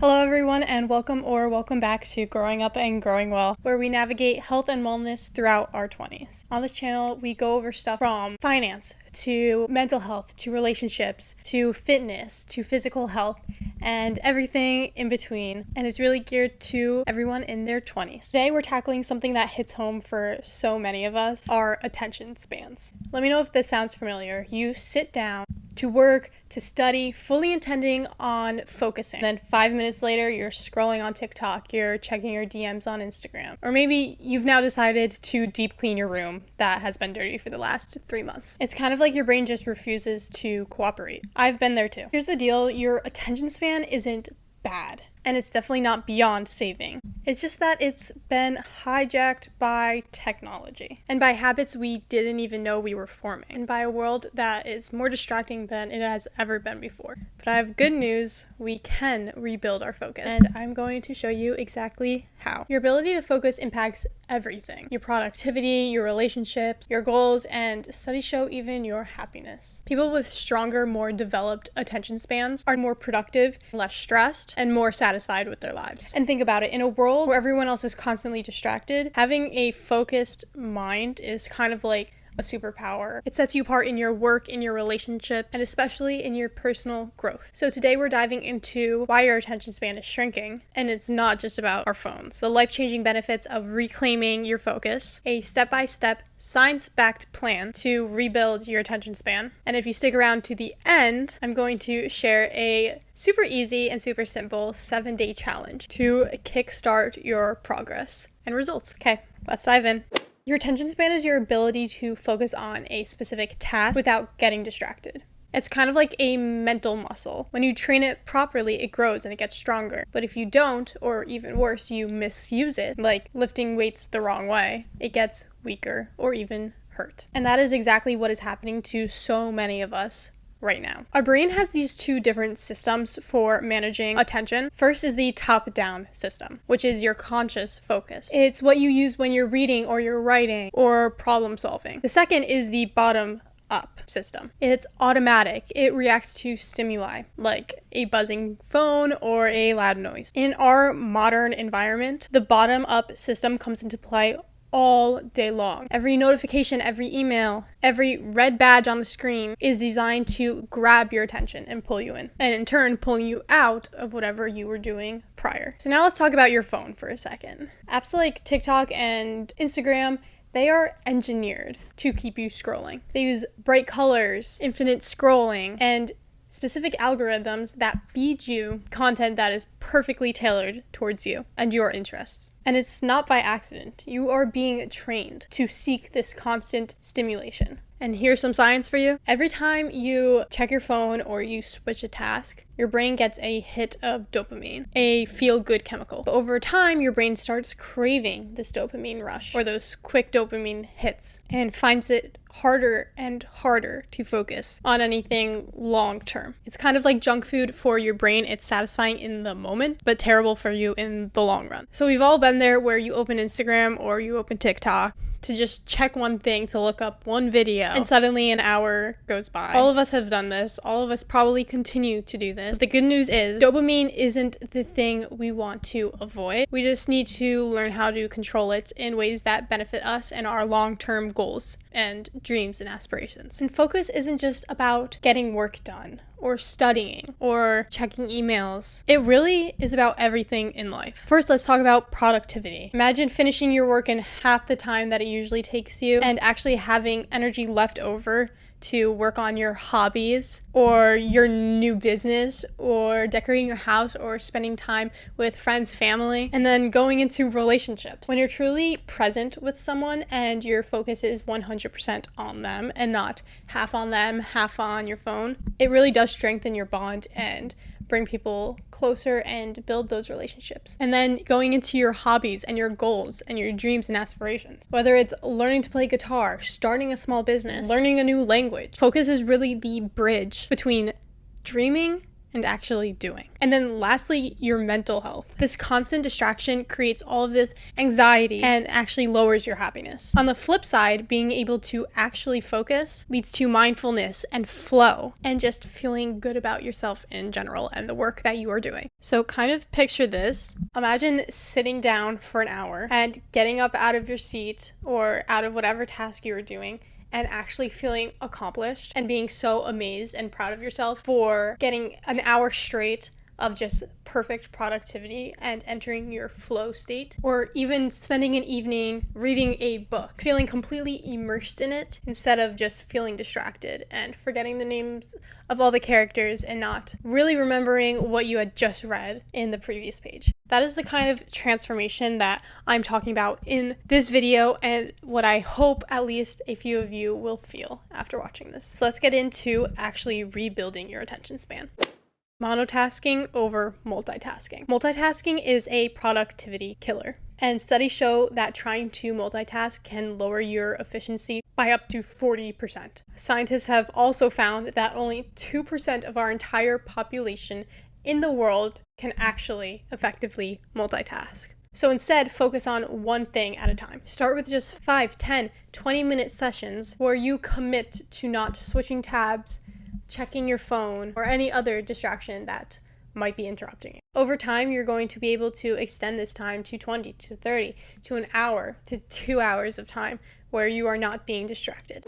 Hello everyone and welcome back to Growing Up and Growing Well, where we navigate health and wellness throughout our 20s. On this channel, we go over stuff from finance to mental health to relationships to fitness to physical health and everything in between. And it's really geared to everyone in their 20s. Today we're tackling something that hits home for so many of us, our attention spans. Let me know if this sounds familiar. You sit down to work, to study, fully intending on focusing. Then 5 minutes later, you're scrolling on TikTok, you're checking your DMs on Instagram. Or maybe you've now decided to deep clean your room that has been dirty for the last 3 months. It's kind of like your brain just refuses to cooperate. I've been there too. Here's the deal, your attention span isn't bad. And it's definitely not beyond saving. It's just that it's been hijacked by technology and by habits we didn't even know we were forming, and by a world that is more distracting than it has ever been before. But I have good news, we can rebuild our focus, and I'm going to show you exactly how. Your ability to focus impacts everything. Your productivity, your relationships, your goals, and studies show even your happiness. People with stronger, more developed attention spans are more productive, less stressed, and more satisfied with their lives. And think about it, in a world where everyone else is constantly distracted, having a focused mind is kind of like a superpower. It sets you apart in your work, in your relationships, and especially in your personal growth. So today we're diving into why your attention span is shrinking, and it's not just about our phones. The life-changing benefits of reclaiming your focus, a step-by-step, science-backed plan to rebuild your attention span. And if you stick around to the end, I'm going to share a super easy and super simple 7-day challenge to kickstart your progress and results. Okay, let's dive in. Your attention span is your ability to focus on a specific task without getting distracted. It's kind of like a mental muscle. When you train it properly, it grows and it gets stronger. But if you don't, or even worse, you misuse it, like lifting weights the wrong way, it gets weaker or even hurt. And that is exactly what is happening to so many of us right now. Our brain has these two different systems for managing attention. First is the top-down system, which is your conscious focus. It's what you use when you're reading or you're writing or problem solving. The second is the bottom-up system. It's automatic. It reacts to stimuli, like a buzzing phone or a loud noise. In our modern environment, the bottom-up system comes into play all day long. Every notification, every email, every red badge on the screen is designed to grab your attention and pull you in, and in turn pulling you out of whatever you were doing prior. So now let's talk about your phone for a second. Apps like TikTok and Instagram, they are engineered to keep you scrolling. They use bright colors, infinite scrolling, and specific algorithms that feed you content that is perfectly tailored towards you and your interests. And it's not by accident. You are being trained to seek this constant stimulation. And here's some science for you. Every time you check your phone or you switch a task, your brain gets a hit of dopamine, a feel-good chemical. But over time, your brain starts craving this dopamine rush or those quick dopamine hits and finds it harder and harder to focus on anything long term. It's kind of like junk food for your brain. It's satisfying in the moment, but terrible for you in the long run. So we've all been there where you open Instagram or you open TikTok to just check one thing, to look up one video, and suddenly an hour goes by. All of us have done this. All of us probably continue to do this. But the good news is dopamine isn't the thing we want to avoid. We just need to learn how to control it in ways that benefit us and our long-term goals and dreams and aspirations. And focus isn't just about getting work done or studying or checking emails. It really is about everything in life. First, let's talk about productivity. Imagine finishing your work in half the time that it usually takes you and actually having energy left over to work on your hobbies or your new business or decorating your house or spending time with friends, family, and then going into relationships. When you're truly present with someone and your focus is 100% on them and not half on them, half on your phone, it really does strengthen your bond and bring people closer and build those relationships. And then going into your hobbies and your goals and your dreams and aspirations. Whether it's learning to play guitar, starting a small business, learning a new language, focus is really the bridge between dreaming and actually doing. And then lastly, your mental health. This constant distraction creates all of this anxiety and actually lowers your happiness. On the flip side, being able to actually focus leads to mindfulness and flow and just feeling good about yourself in general and the work that you are doing. So kind of picture this. Imagine sitting down for an hour and getting up out of your seat or out of whatever task you are doing and actually feeling accomplished and being so amazed and proud of yourself for getting an hour straight of just perfect productivity and entering your flow state, or even spending an evening reading a book, feeling completely immersed in it instead of just feeling distracted and forgetting the names of all the characters and not really remembering what you had just read in the previous page. That is the kind of transformation that I'm talking about in this video and what I hope at least a few of you will feel after watching this. So let's get into actually rebuilding your attention span. Monotasking over multitasking. Multitasking is a productivity killer, and studies show that trying to multitask can lower your efficiency by up to 40%. Scientists have also found that only 2% of our entire population in the world can actually effectively multitask. So instead, focus on one thing at a time. Start with just 5, 10, 20-minute sessions where you commit to not switching tabs, checking your phone, or any other distraction that might be interrupting you. Over time, you're going to be able to extend this time to 20, to 30, to an hour, to 2 hours of time where you are not being distracted.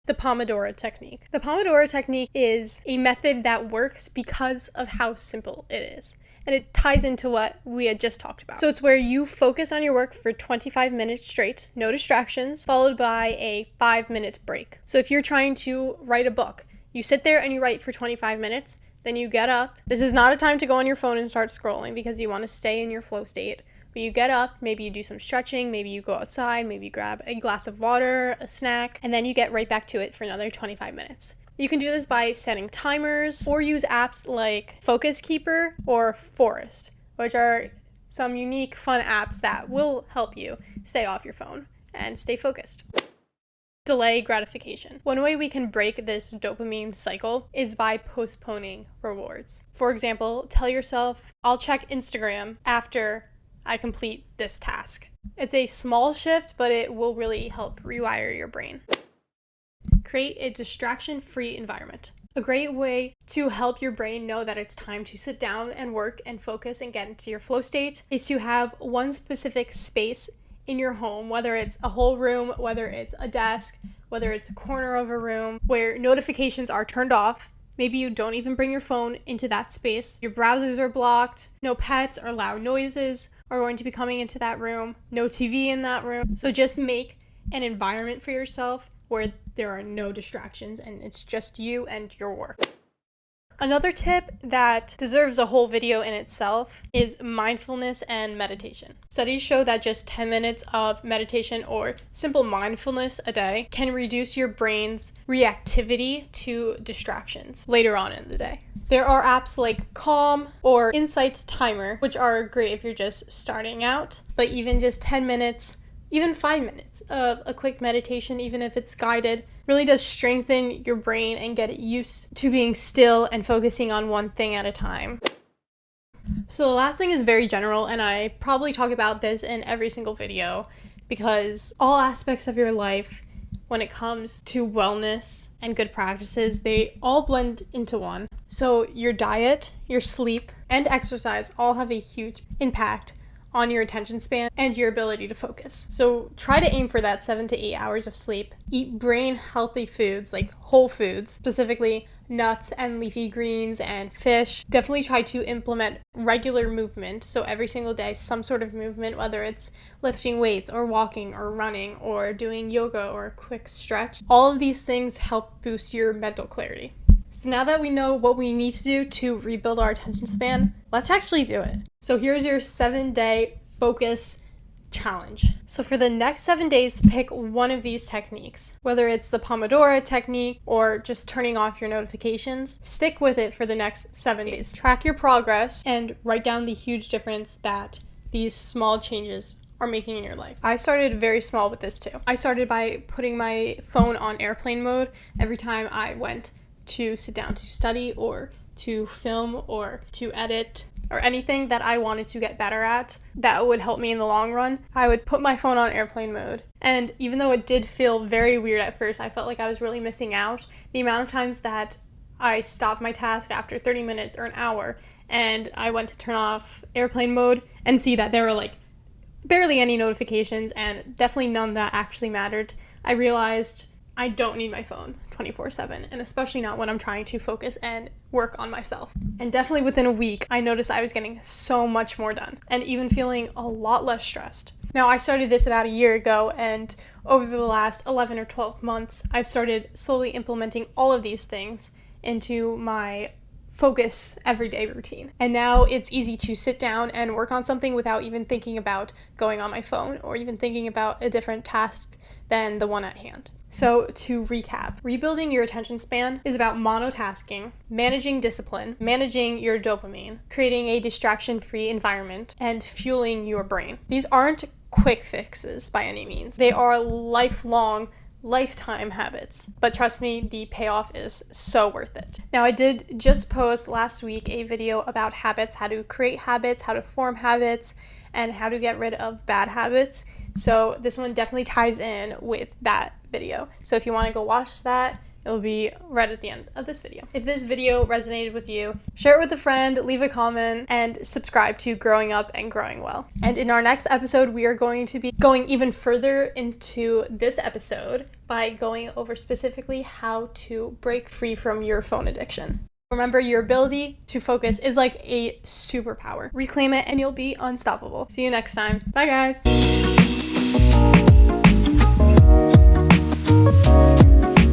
The Pomodoro technique. The Pomodoro technique is a method that works because of how simple it is. And it ties into what we had just talked about. So it's where you focus on your work for 25 minutes straight, no distractions, followed by a 5-minute break. So if you're trying to write a book, you sit there and you write for 25 minutes, then you get up. This is not a time to go on your phone and start scrolling because you want to stay in your flow state. But you get up, maybe you do some stretching, maybe you go outside, maybe you grab a glass of water, a snack, and then you get right back to it for another 25 minutes. You can do this by setting timers or use apps like Focus Keeper or Forest, which are some unique, fun apps that will help you stay off your phone and stay focused. Delay gratification. One way we can break this dopamine cycle is by postponing rewards. For example, tell yourself, I'll check Instagram after I complete this task. It's a small shift, but it will really help rewire your brain. Create a distraction-free environment. A great way to help your brain know that it's time to sit down and work and focus and get into your flow state is to have one specific space in your home, whether it's a whole room, whether it's a desk, whether it's a corner of a room, where notifications are turned off. Maybe you don't even bring your phone into that space. Your browsers are blocked. No pets or loud noises are going to be coming into that room. No TV in that room. So just make an environment for yourself where there are no distractions and it's just you and your work. Another tip that deserves a whole video in itself is mindfulness and meditation. Studies show that just 10 minutes of meditation or simple mindfulness a day can reduce your brain's reactivity to distractions later on in the day. There are apps like Calm or Insight Timer, which are great if you're just starting out, but even just 10 minutes, even 5 minutes of a quick meditation, even if it's guided, really does strengthen your brain and get it used to being still and focusing on one thing at a time. So the last thing is very general, and I probably talk about this in every single video because all aspects of your life, when it comes to wellness and good practices, they all blend into one. So your diet, your sleep, and exercise all have a huge impact on your attention span and your ability to focus. So try to aim for that 7 to 8 hours of sleep. Eat brain healthy foods like whole foods, specifically nuts and leafy greens and fish. Definitely try to implement regular movement. So every single day, some sort of movement, whether it's lifting weights or walking or running or doing yoga or a quick stretch. All of these things help boost your mental clarity. So now that we know what we need to do to rebuild our attention span, let's actually do it. So here's your 7-day focus challenge. So for the next 7 days, pick one of these techniques, whether it's the Pomodoro technique or just turning off your notifications. Stick with it for the next 7 days. Track your progress and write down the huge difference that these small changes are making in your life. I started very small with this too. I started by putting my phone on airplane mode every time I went to sit down to study or to film or to edit or anything that I wanted to get better at that would help me in the long run, I would put my phone on airplane mode. And even though it did feel very weird at first, I felt like I was really missing out. The amount of times that I stopped my task after 30 minutes or an hour and I went to turn off airplane mode and see that there were like barely any notifications and definitely none that actually mattered, I realized I don't need my phone 24/7, and especially not when I'm trying to focus and work on myself. And definitely within a week, I noticed I was getting so much more done and even feeling a lot less stressed. Now, I started this about a year ago, and over the last 11 or 12 months, I've started slowly implementing all of these things into my focus everyday routine. And now it's easy to sit down and work on something without even thinking about going on my phone or even thinking about a different task than the one at hand. So to recap, rebuilding your attention span is about monotasking, managing discipline, managing your dopamine, creating a distraction-free environment, and fueling your brain. These aren't quick fixes by any means. They are lifetime habits. But trust me, the payoff is so worth it. Now, I did just post last week a video about habits, how to create habits, how to form habits, and how to get rid of bad habits. So this one definitely ties in with that video. So if you want to go watch that, it'll be right at the end of this video. If this video resonated with you, share it with a friend, leave a comment, and subscribe to Growing Up and Growing Well. And in our next episode, we are going to be going even further into this episode by going over specifically how to break free from your phone addiction. Remember, your ability to focus is like a superpower. Reclaim it and you'll be unstoppable. See you next time. Bye, guys.